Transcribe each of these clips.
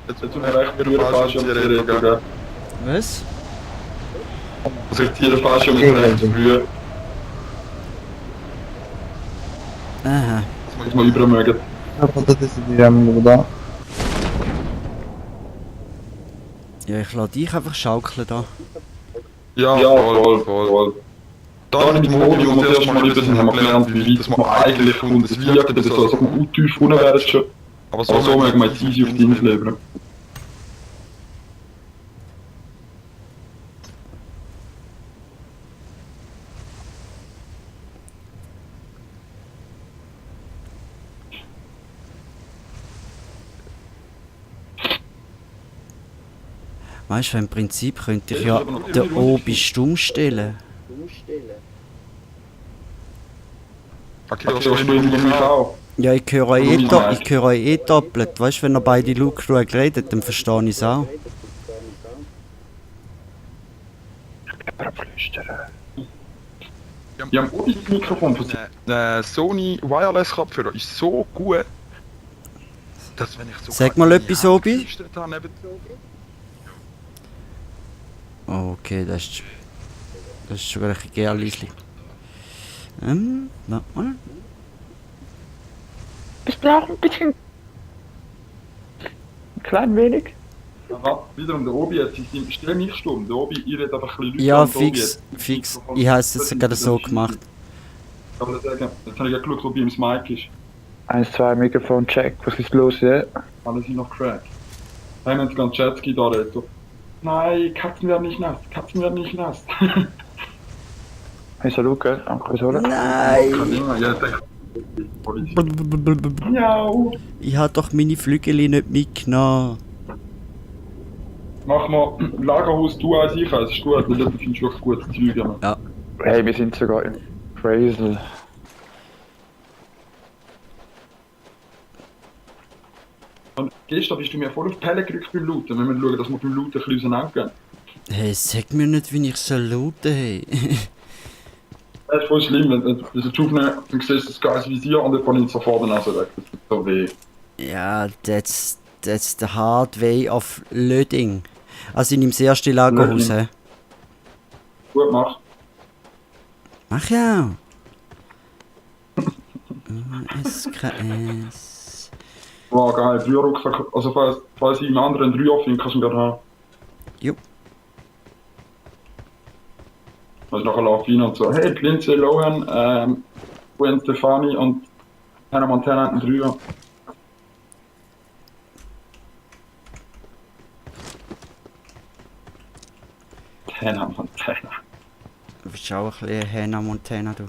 Jetzt tut mir recht, wir falsch am Ziel, gell? Was? Also ich ziehe falsch um recht früh, Aha. dass wir über mögen. Ja, patates diyelim burada. Ja, ich lasse dich einfach schaukeln da. Ja, voll. Da mit dem Modi, wo wir das erste Mal über sind, haben wir gelernt, wie weit das man eigentlich kommt. Es wirkt eben so, als ob man tief unten wäre schon. Aber so mögen wir jetzt easy auf die Insel leben. Weißt du, im Prinzip könnte ich ja den Obi stumm stellen. Okay, also ich bin mich auch. Ja, ich höre euch eh doppelt. Weißt du, wenn ihr beide laut genug redet, dann verstehe ich es auch. Ja, am Obi das Mikrofon von der Sony Wireless Kopfhörer ist so gut, dass wenn ich so Sag mal etwas, Obi. habe, Oh, okay, das ist sogar ein bisschen gärlisli. Warte mal. Ich brauche ein bisschen. Ein klein wenig. Aber wiederum, der Obi hat sich stell mich stumm. Der Obi, ihr redet einfach ein bisschen Ja, und der Obi fix. hat- Ich habe es jetzt gerade so gemacht. Aber das sagen, jetzt habe ich ja geschaut, ob ihm das Mic ist. 1, 2, Mikrofon, check. Was ist los, ja? Alle sind noch crack. Hey, wenn es ganz Jetski da redet. Nein, Katzen werden nicht nass. Katzen werden nicht nass. Hey, salut, gell? Danke, Sola. Nein! Kein Ding, ja, Miau. Ich habe doch meine Flügel nicht mitgenommen. Mach mal Lagerhaus, du als ich, es ist gut, weil dort findest du wirklich gutes Zeug. Ja. Hey, wir sind sogar im Crazel. Und gestern bist du mir voll auf die Pelle gerückt beim Looten. Wir müssen schauen, dass wir beim Looten ein bisschen auseinandergehen. Hey, sag mir nicht, wie ich soll lauten, hey. Das ist voll schlimm, wenn du das aufnimmst, dann siehst du das geiles Visier und dann von uns sofort die Nase weg. Das tut so weh. Ja, that's the hard way of loading. Also in dem ersten Lagerhaus, Loading. hä? Gut mach. Mach ja. SKS. Wow, geil. 3 Rucksack. Also falls ich einen anderen 3 aufnehme, kannst du mir haben. Jo. Also nachher Lafine und so. Hey, Lindsay Lohan, Gwen Stefani und Hannah Montana hatten 3. Hannah Montana. Du bist auch ein bisschen Hannah Montana, du.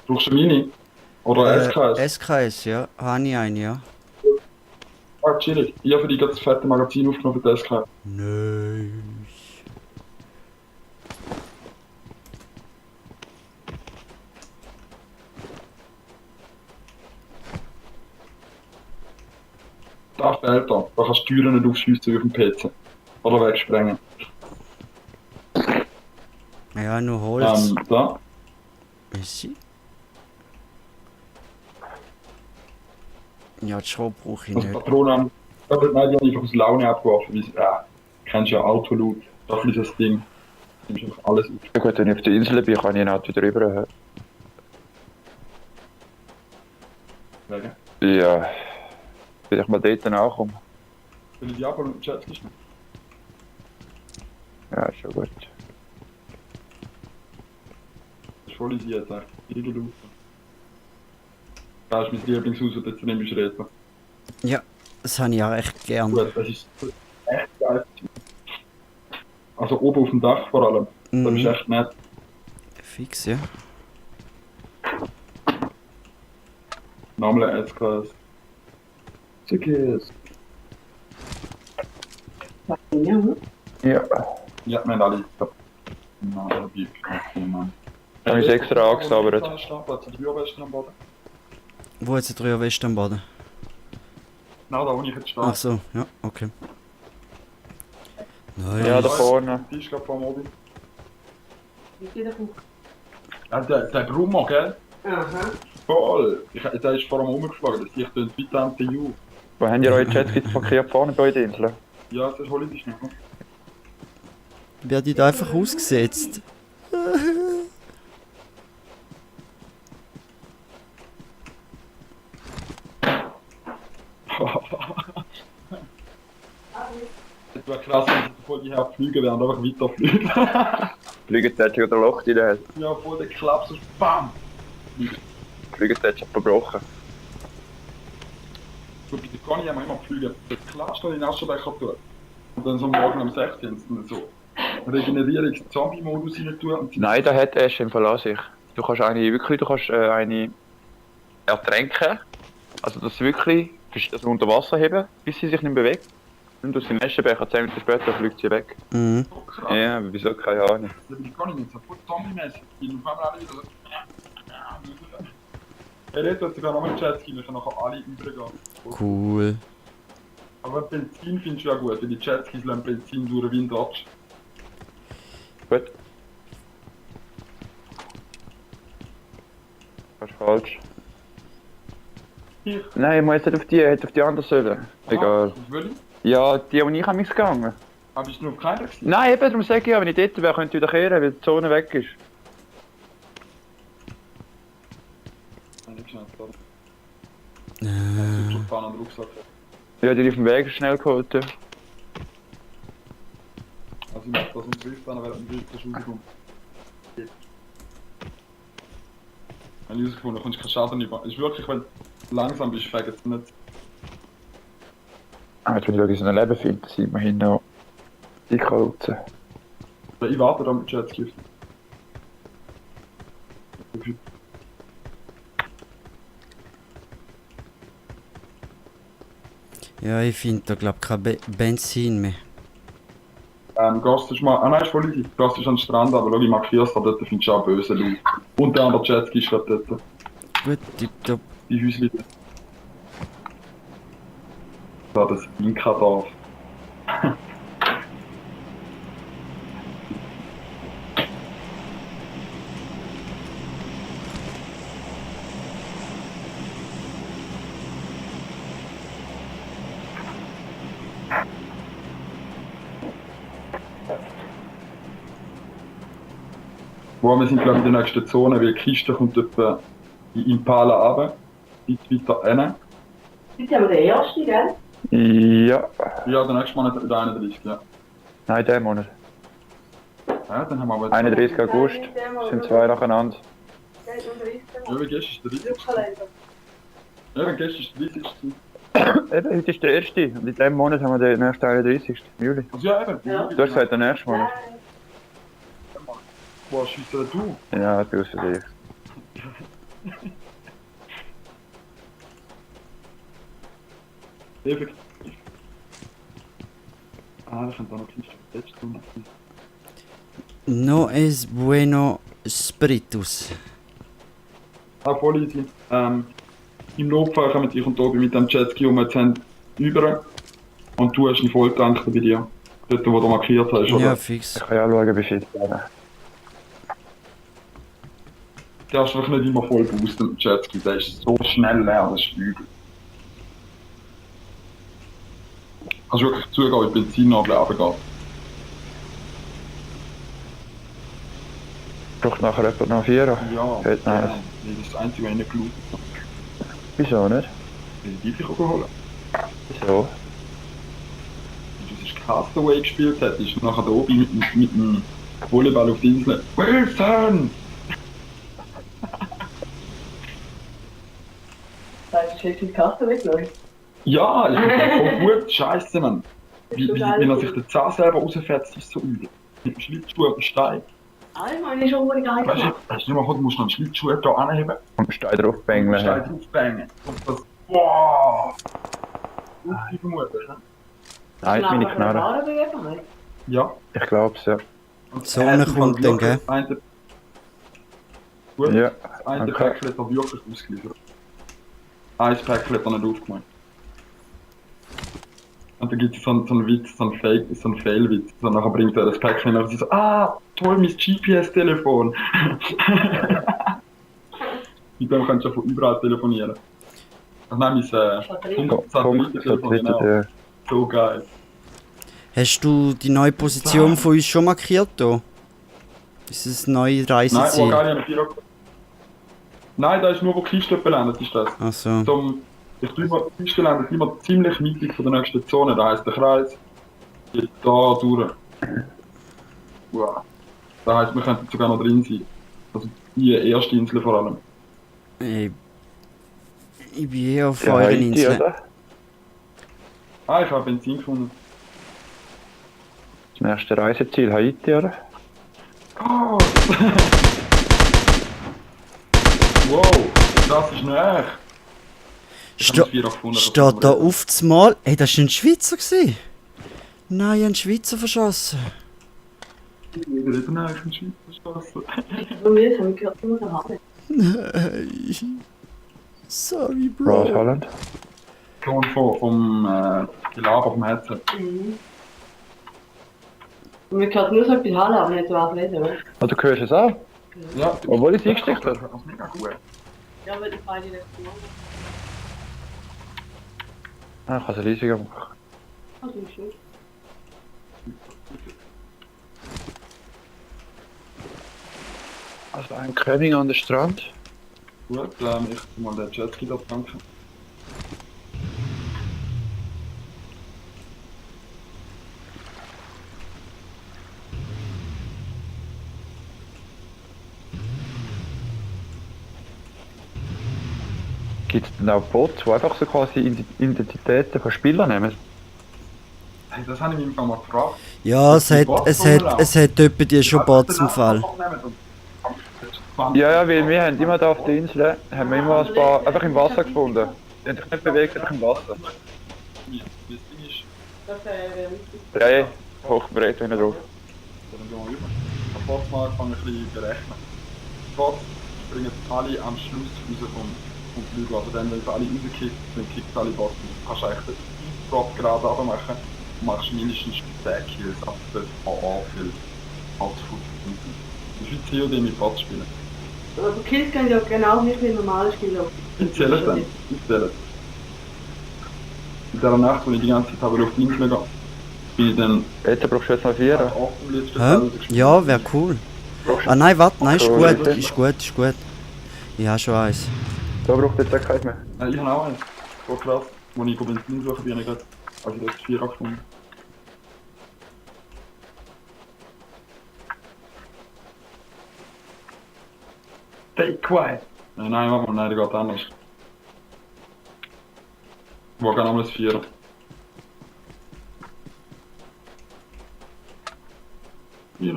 Brauchst du eine Mini? Oder SKS? SKS, ja. Habe ich einen, ja. Ah, chillig. Ich habe für die ganz fette Magazin aufgenommen für die SKS. Nice. Da fehlt da. Da kannst du die Türen nicht aufschiessen auf dem PC. Oder wegsprengen. Ja, nur Holz. Da. Ist sie? Ja, die Schrott brauche ich Also nicht. Patronen. Nein, die haben einfach aus Laune abgeworfen. Weil, kennst ja Autoloot. Das ist das Ding. Du nimmst einfach alles auf. Ja gut, wenn ich auf der Insel bin, kann ich ein Auto drüber haben. Wegen. Ja. Will ich mal dort ankommen? Will ich die Abfall mit dem Chat nicht? Ja, ist schon gut. Das ist voll easy jetzt echt. Irgendwo raus. Das ist mein Lieblingshaus, das jetzt nicht mehr reden. Ja, das habe ich auch echt gern. Gut, das ist echt geil. Also oben auf dem Dach vor allem. Das ist echt nett. Fix, ja. Namle SKS. Sickes. Ja. Ja, wir haben alle. Nein, da bin ich. Mann. Ich habe mich extra angesabbert. Hat die Biowesten am Boden? Wo hat sie 3 Weste am Boden? Genau, da wo ich jetzt stehe. Ach so, ja, okay. Nice. Ja, da vorne. Tisch gerade vor dem Obi. Ja, der Brummo, gell? Aha. Voll! Der ist vor allem rumgeflogen, das sieht wie die MTU. Wo habt ihr eure Jetskis parkiert vorne bei den Inseln? Ja, das hole ich dich noch. Wird da einfach ausgesetzt. Es wäre krass, wenn sie voll die herfliegen während einfach weiterfliegen. Flügeltätschung oder Loch in der Hälfte. Ja, voll der Klaps und BAM! Flügeltätschung verbrochen. So, bei der Conny haben wir immer geflogen. Das Klatsch in den Aschenbecher tun. Und dann so morgen am 16. so Regenerierungs-Zombie-Modus rein tun. Und Nein, da hat Ash im Fall an sich. Du kannst eine ertränken. Also das wirklich, also unter Wasser heben, bis sie sich nicht bewegt. Dann tust du den Aschenbecher, 10 Minuten später fliegt sie weg. Mhm. so krass. Ja, aber wieso? Keine Ahnung. Ja, bei der Conny nicht so voll zombie-mäßig. Die auf einmal alle wieder so. Er redet jetzt sogar noch mit Jetski, wir können nachher alle übergehen. Cool. Aber Benzin findest du ja gut, weil die Jetskis lassen Benzin durch wie ein Dodge. Gut. Das ist falsch. Hier. Nein, ich muss jetzt nicht auf die, hätte auf die andere sollen. Egal. Was will ich? Ja, die ich habe mich gegangen. Aber bist du nur auf keiner gewesen? Nein, eben, darum sage ich ja, wenn ich dort wäre, könnte ich wieder kehren, weil die Zone weg ist. Nein, nicht schnell, sorry. Äh, Schon fahren an den Rucksack. Ja, die auf dem Weg schnell geholt. Ja. Also ich merke, dass uns Swift dann während dem Bild rauskommt. Wenn ich herausgefunden habe, kommst du keinen Schaden über. Es ist wirklich, wenn du langsam bist, fängt es nicht. Ah, jetzt will ich wirklich so ein Leben finden, sieht man hinten noch die Kreuze. Ich warte da mit Jetski. ja, ich finde da glaub kein Benzin mehr. Gast ist mal. Ah nein, ist voll easy. Gast ist an den Strand, aber schau, ich markier's, aber dort findest du auch böse Leute. Und der andere Jetski ist gerade dort. Gut, tipptopp. Die Häuschen. Da, das Inka-Dorf. Wo wir sind, glaube ich, in der nächsten Zone, weil die Kiste kommt etwa in Impala runter, weiter rein. Heute haben wir den ersten, gell? Ja. Ja, der nächste Monat der 31, ja. Nein, der Monat. Ja, dann haben wir aber 31. August. Sind zwei nacheinander. Ja, wie gestern ist der 30. Ja, wie gestern ist der 30. Eben, heute ist der erste. Und in diesem Monat haben wir den nächsten 31. Juli. Also ja, eben. Ja. Du hast gesagt, der nächste Monat. Boah, scheisse du. Ja, du hast für dich. Effektiv. Ah, da kommt auch noch Kiste. Letzte Stunde. No es bueno spiritus. Ah, voll easy. Im Notfall kommen ich und Tobi mit dem Jetski um jetzt haben über. Und du hast einen Volltank bei dir. Dort, wo du markiert hast, oder? Ja, fix. Ich kann ja auch schauen, wie viel es Der hast wirklich nicht immer voll boosten mit dem Jetski. Der ist so schnell leer, das ist übel. Kannst du wirklich zugehen, wie Benzin runtergeht. braucht nachher jemand noch 4. Ja, Heute ja. nice. Nee, das ist das Einzige, was ich nicht geschaut habe. Wieso nicht? Will ich die vielleicht auch holen? Wieso? Wenn du das Castaway gespielt hättest, nachher da oben mit dem Volleyball auf der Insel. Wilson! Weißt du, hast du die Karte weggenommen? Ja, ich bin voll gut. Scheiße, Mann. Wenn er sich den Zahn selber rausfährt, ist so übel. Mit dem Schlittschuh auf dem Stein. Ah, ich meine schon mal gar Weißt nicht. du, du musst noch einen Schlittschuh da anheben Und Stein drauf und den bängeln. Stein draufbängen. Und das. Wow! Gute Vermutung, ne? Nein, meine Knarre. Ja. Ich glaub's, ja. Und So einer kommt dann, gell? Das eine, gut, Ja, das eine okay. Päckchen hat er wirklich ausgeliefert. Ein Päckchen hat er nicht aufgemacht. Und dann gibt es so einen Witz, so einen Fail-Witz. Und nachher bringt er das Päckchen und so, ah, toll, mein GPS-Telefon. seitdem kannst du ja von überall telefonieren. Ich nehme mein Satellitentelefon, genau. So geil. Hast du die neue Position von uns schon markiert hier? Ist das neue Nein, oh Reiseziel? geil, ich habe Nein, da ist nur, wo die Kiste belandet, ist das. Ach so. Die Kiste landet immer ziemlich mittig von der nächsten Zone, da heisst der Kreis geht da durch. Wow. Das heisst, wir könnten sogar noch drin sein. Also die erste Insel vor allem. Ich bin eh auf Ja, euren Haiti, Inseln. oder? Ah, ich habe Benzin gefunden. Das nächste Reiseziel Haiti, oder? Oh. Wow, das ist näher. Steht da auf das Mal? Ey, das war ein Schweizer gewesen. Nein, ein Schweizer verschossen. Eben näher in die Schweiz geschossen. Bei mir haben wir gehört, nur der Hand. Nein. Sorry, Ross Bro. Holland. Ton vom Gelaber vom Headset. Mhm. Und wir gehört nur so etwas Halle, aber nicht so was lesen, oder? Oh, du hörst es auch? Ja, Obwohl ich es eingesteckt habe. Das ist mega gut. Ja, weil die beide nicht gemacht Ah, ich kann es riesiger machen. haben. Also schön. Also ein König an der Strand. Gut, ich mal den Jetski da tanken. Gibt es denn auch Bots, die einfach so quasi Identitäten von Spielern nehmen? Hey, das habe ich mich mal gefragt. Ja, es hat etwa die schon Bots im Fall. Ja, weil wir haben immer da auf der Insel, haben wir immer ein paar einfach im Wasser gefunden. Die haben sich nicht bewegt, einfach im Wasser. Wie das Ding ist, Das wäre wichtig. 3 hochbreit hinten drauf. dann gehen wir rüber. Ich habe mal angefangen ein bisschen berechnen. Bots springen alle am Schluss raus vom Flügel. Also dann, wenn sie alle rauskickt, dann kickt alle Bots. Du kannst eigentlich den Drop gerade runter machen und machst mindestens 10 Kills ab der AA für Bots-Foot. Das ist wie COD mit Bots spielen. Aber die Kills gehen ja genau nicht wie normale Spieler. Ich zähle es dann. Ich zähle es. In dieser Nacht, wo ich die ganze Zeit auf die Insel gehe, bin ich dann Jetzt brauchst du jetzt noch 4. am letzten Hä? Feld gespielt. Ja, wäre cool. Ah nein, warte, nein, ist Ach so, gut, okay. ist gut, ist gut. Ich habe schon eins. Da braucht jetzt auch keins mehr. Ich habe auch einen. So krass. Als ich Benzin suche, bin ich gerade. Also das 4 gefunden. Stay quiet! Nein, warte mal, nein, der geht anders. Wo geht nochmal das 4? Hier.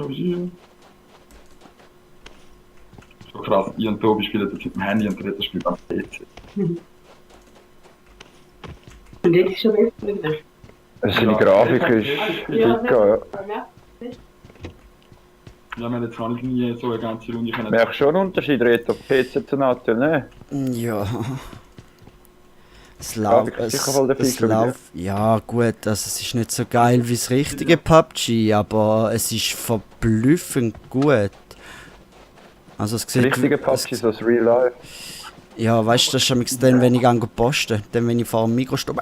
So krass, ich und Tobi spielen jetzt mit dem Handy und der dritte spielt am PC. Und jetzt ist schon besser. Also seine Grafik ist dicker, ja. Ja, wir haben jetzt noch nie so eine ganze Runde können. Merkst du schon einen Unterschied, Reto? PC zu Natel, ne? Ja. Es Ja, läuft. wirklich sicher voll der Ficker bei dir. Ja, gut, also es ist nicht so geil wie das richtige PUBG, aber es ist verblüffend gut. Also es sieht. Richtige PUBG, so das Real Life. Ja, weißt du, das ist nämlich dann, wenn ich gehe posten. Dann, wenn ich vor dem Mikro stehe.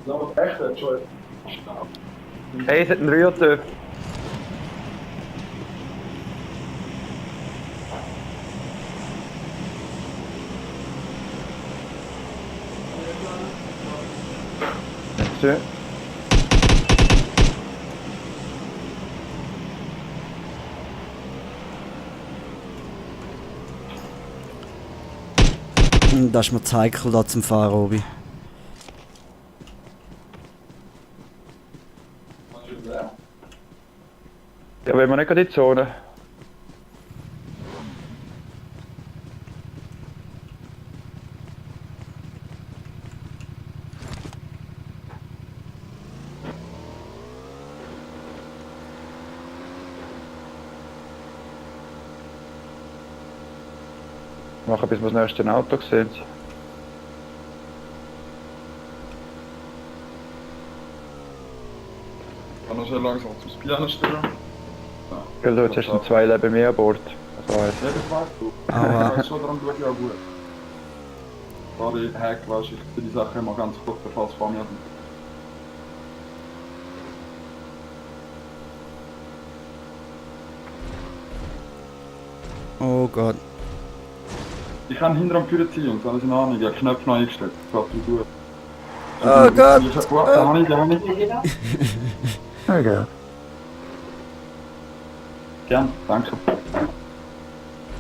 Aber echt, der hat schon. Hey, es hat einen Rührtöpf. So. Das ist mir Zeichel da zum Fahren, Obi. Ja, wenn wir nicht gerade in die Zone. Machen, bis wir das nächste Auto sehen. Kann er schon langsam zum Piano stellen? Also jetzt hast du 2 Leben mehr an Bord. Also Ja, das weißt du. Aua. Das ist schon daran tut ja auch gut. Sorry, Hack, weißt du, ich bin die Sache immer ganz kurz, bevor es vor mir sind. Oh Gott. Ich kann hinter am Führer ziehen, Jungs, alles in Ordnung. Ich habe Knöpfe neu eingestellt. Das klappt gut. Oh Gott. Da habe ich, da habe ich. okay. Gern, danke.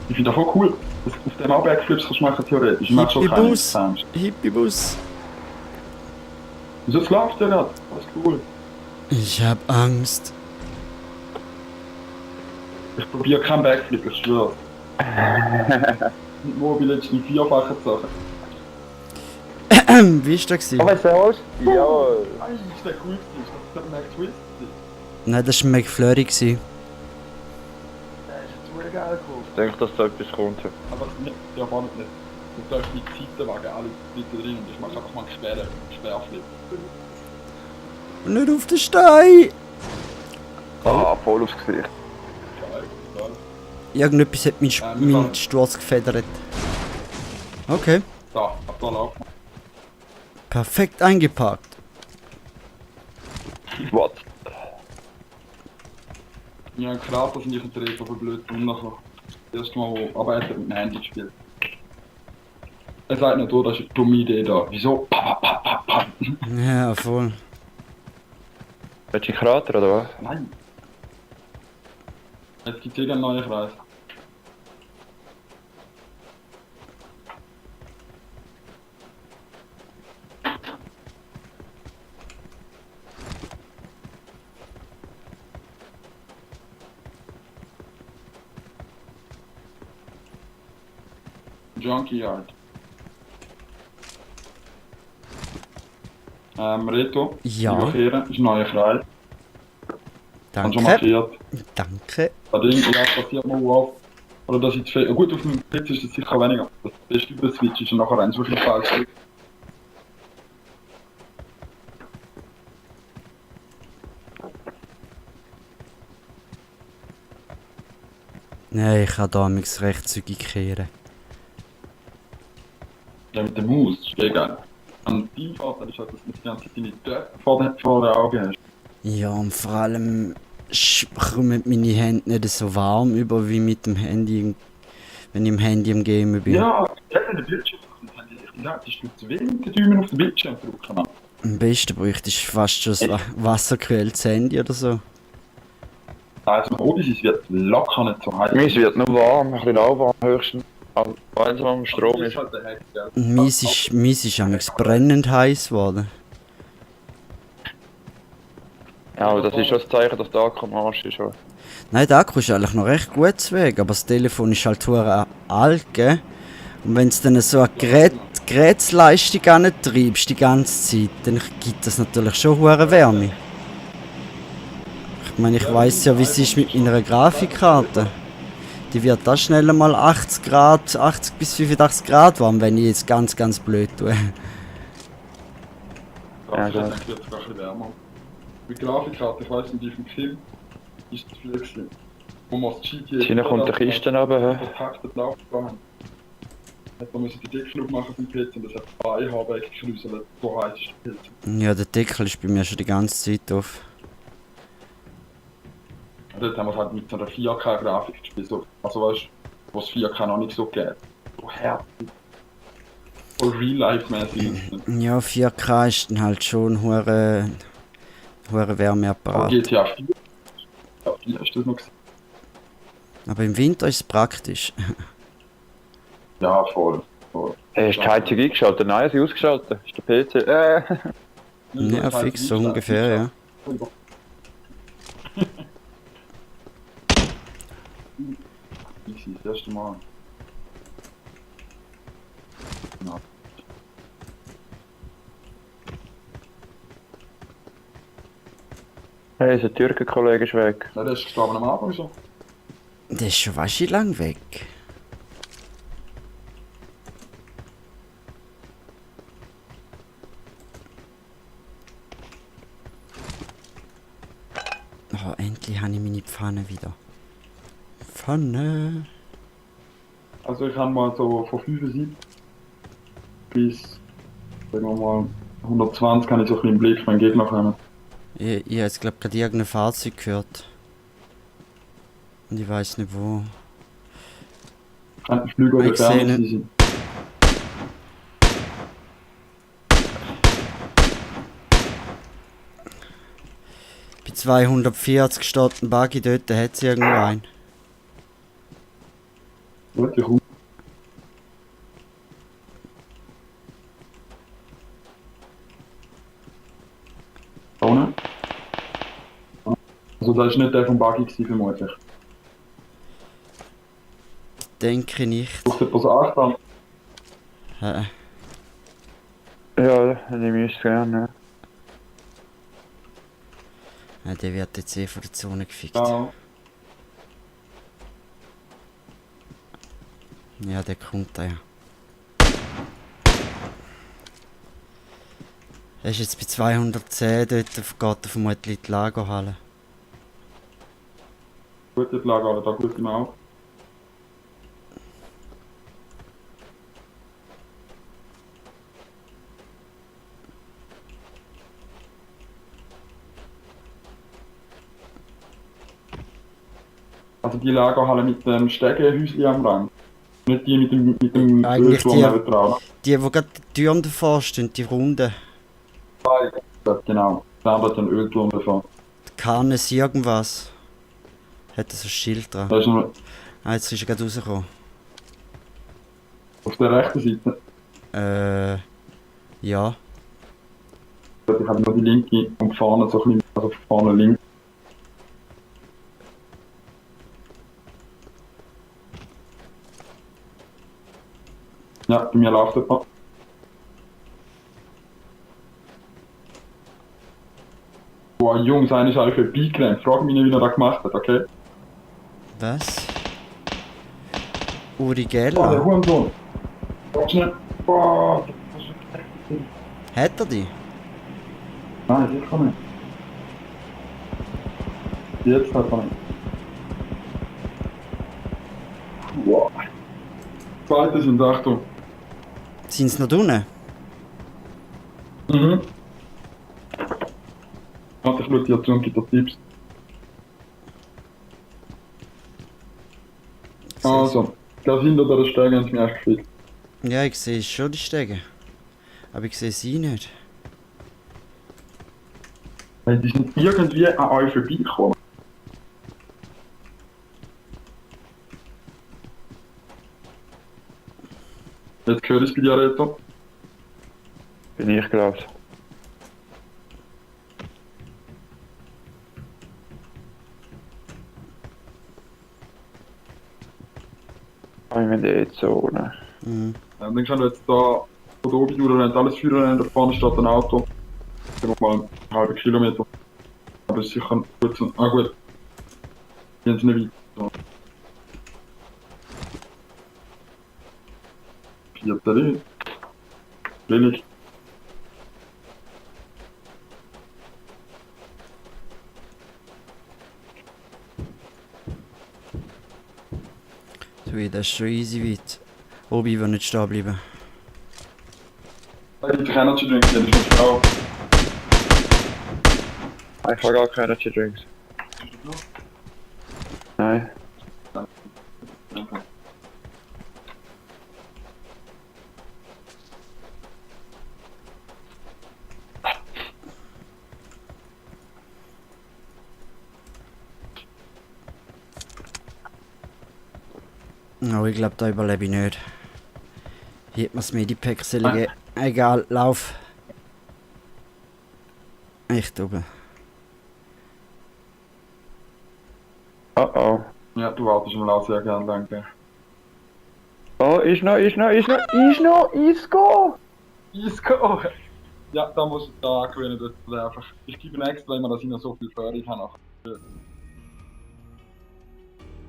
Ich finde das voll cool. Dass du auf dem auch Backflips kannst du machen, theoretisch. Ich mache schon keine Hippie-Bus. Exams. Hippie-Bus. Wieso schlafst du gerade? Das ist cool. Ich hab Angst. Ich probiere keinen Backflip, ich schwöre. Mit Mobil jetzt die vierfache Sache. Wie ist der gewesen? Oh, weißt du, Host? Jawohl. Eigentlich ist der cool gewesen. Ich dachte, der McTwist. Nein, das war McFlurry gewesen. Der ist jetzt super geil geworden. Ich denke, dass da etwas kommt. Aber ja, gar nicht. Du darfst die Zeitenwagen alle Leute drin und ich mache einfach mal einen Sperrflip. Nicht auf den Stein! Ah, voll aufs Gesicht. Geil, geil. Irgendetwas hat wir meinen fahren. Sturz gefedert. Okay. Da, ab da laufen. Perfekt eingeparkt. Was? Ja, ein Krater sind ich ein Treffer von blöd und nachher. Das erste Mal, aber er hat mit dem Handy gespielt. Er sagt nicht, oh, das ist eine dumme Idee da. Wieso? Ja, voll. Willst du einen Krater oder was? Nein. Jetzt gibt es irgendeinen neuen Kreis. Junkyard. Reto. Ja. Überqueren, ist ein neuer Kreis. Hast schon Danke. markiert. Danke. Bei dem ja, passiert mal auf. Oder dass ich zu viel. Gut, auf dem PC ist das sicher weniger. Das beste Überswitch ist ja nachher eins, so viel falsch ist. Nein, ich kann da nichts recht zügig kehren. Ja, mit der Maus, das ist egal. An deinem Vorteil ist halt, dass du die ganze Zeit deine Töpfe vor den Augen hast. Ja, und vor allem kommen meine Hände nicht so warm über wie mit dem Handy, wenn ich im Handy am Game bin. Ja, der Bildschirm. Ja, das ist zu wenig den Daumen auf den Bildschirm drücken. Am besten bräuchte ich fast schon ein wasserquelltes Handy oder so. Also, Odyssey wird locker nicht so heiß. Meins wird nur warm, ein bisschen auch warm höchstens. Aber wenn es am Strom Das ist. ist halt der Hack, gell? Mies ist amigs brennend heiß geworden. Ja, aber das ist schon das Zeichen, dass der Akku am Arsch ist. Nein, der Akku ist eigentlich noch recht gut zu Weg, aber das Telefon ist halt hure alt, gell? Und wenn du dann so eine Gerätsleistung antreibst die ganze Zeit, dann gibt das natürlich schon hure Wärme. Ich meine, ich weiss ja, wie es ist mit meiner Grafikkarte. Die wird da schnell mal 80 Grad, 80 bis 85 Grad warm, wenn ich jetzt ganz blöd tue. Ja, Ja, das wird sogar ein bisschen wärmer. Mit Grafikkarte, ich weiss nicht, wie viel Film ist das viel gewesen. Wo man das GTA... China kommt der Kiste runter. hä? vertaktet Laufbahn. Hat man müssen den Deckel aufmachen vom PC und das hat zwei Haarbecken gekräuselt, so heiß ist der PC. Ja, der Deckel ist bei mir schon die ganze Zeit auf. Und dort haben wir halt mit so einer 4K-Grafik gespielt, so, also weißt du, wo es 4K noch nicht so geht. So herzig. So real-life-mäßig. Ja, 4K ist dann halt schon hure Aber Wärmeapparat. GTA 4? Ja, 4 hast du das noch gesehen? Aber im Winter ist es praktisch. Ja, voll. voll. Hey, hast du die Heizung eingeschaltet? Nein, sie ausgeschaltet. Ist der PC. Ja, das heißt, fix so nicht ungefähr, ja. Easy, das erste Mal. Ja. Hey, unser Türkenkollege ist weg. Ja, der ist gestorben am Anfang so. Der ist schon waschi lang weg. Oh, endlich habe ich meine Pfanne wieder. Pfanne. Also ich habe mal so von 75 bis, sagen wir mal, 120 habe ich so ein bisschen im Blick, wenn Gegner kommen. Ich habe jetzt glaube gerade irgendein Fahrzeug gehört. Und ich weiß nicht wo. Könnten Flüge oder Ich sehe Ferne nicht. sein. Bei 240 steht ein Buggy dort, da hat es irgendwo einen. Gut, ich komme. Ohne? Also das ist nicht der vom Buggy gewesen, vermutlich. Denke nicht. Braucht etwas Achtung. Hä? Ja, dann nehme ich es gerne. Ja, der wird jetzt eh von der Zone gefickt. Ja. Ja, der kommt da ja. Er ist jetzt bei 210, dort geht er vermutlich in die Lagerhalle. Gute Lage, aber da gut im Auge. Also die Lagerhalle mit dem Stegenhäuschen am Rand. Nicht die mit dem Eigentlich Ölturm nebendran. Die gerade die Türen davor stehen, die Runde. Ja, genau. Da hat ein Ölturm davon. Cannes irgendwas. Hat so ein Schild dran. Da ist noch Ah, jetzt ist er gerade rausgekommen. auf der rechten Seite. Ja. Ich habe nur die linke und vorne so ein bisschen, also vorne links. Ja, bei mir läuft etwas. Boah, Jungs, einer ist eigentlich vorbeigerannt. Frag mich nicht, wie er das gemacht hat, okay? Was? Oh, Uri der Geller. Hurensohn. Warte schnell. Boah, das ist echt. Hat er die? Nein, sicher nicht. Jetzt hat er nicht. Wow. Zweite sind, Achtung. Sind sie noch drinnen? Mhm. Warte, ich schaue dir zu und gebe dir Tipps. Also, das hinter der Stege haben sie mich echt gefickt. Ja, ich sehe schon die Stege. Aber ich sehe sie nicht. Weil die sind irgendwie an euch vorbeigekommen. Jetzt höre ich es bei dir, Reto. Bin ich, glaube ich. Ich bin jetzt so, ne? Mhm. Dann kannst du jetzt da von oben durch, alles Feuer, da vorne steht ein Auto. Sagen wir mal einen halben Kilometer. Aber es ist sicher gut. Ah gut. Gehen sie nicht weit. So. Vierte Linie. Billig. So, das ist schon easy weit. Obi will nicht stehen bleiben. Ich habe Energy Drink, das ist eine Frau. Ich habe gar keine Energy Drinks. Nein. Danke. Oh, ich glaube, da überlebe ich nicht. Hier hat man das Medipack sollen geben. Egal, lauf. Echt oben. Oh oh. Ja, du wartest im Lauf sehr gern, danke. Oh, Isco! Isco! Ja, da muss ich da gewinnen, das ist einfach. Ich gebe ihn extra immer, dass ich noch so viel Förderung habe.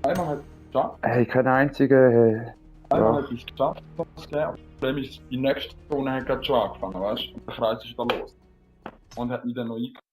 Einmal hat es geschafft, Hey, kein einziger. einmal hat es geschafft, das zu geben. Aber das Problem ist, die nächste Zone hat gerade schon angefangen, weißt du? Und der Kreis ist da los. Und hat mich dann noch eingeholt.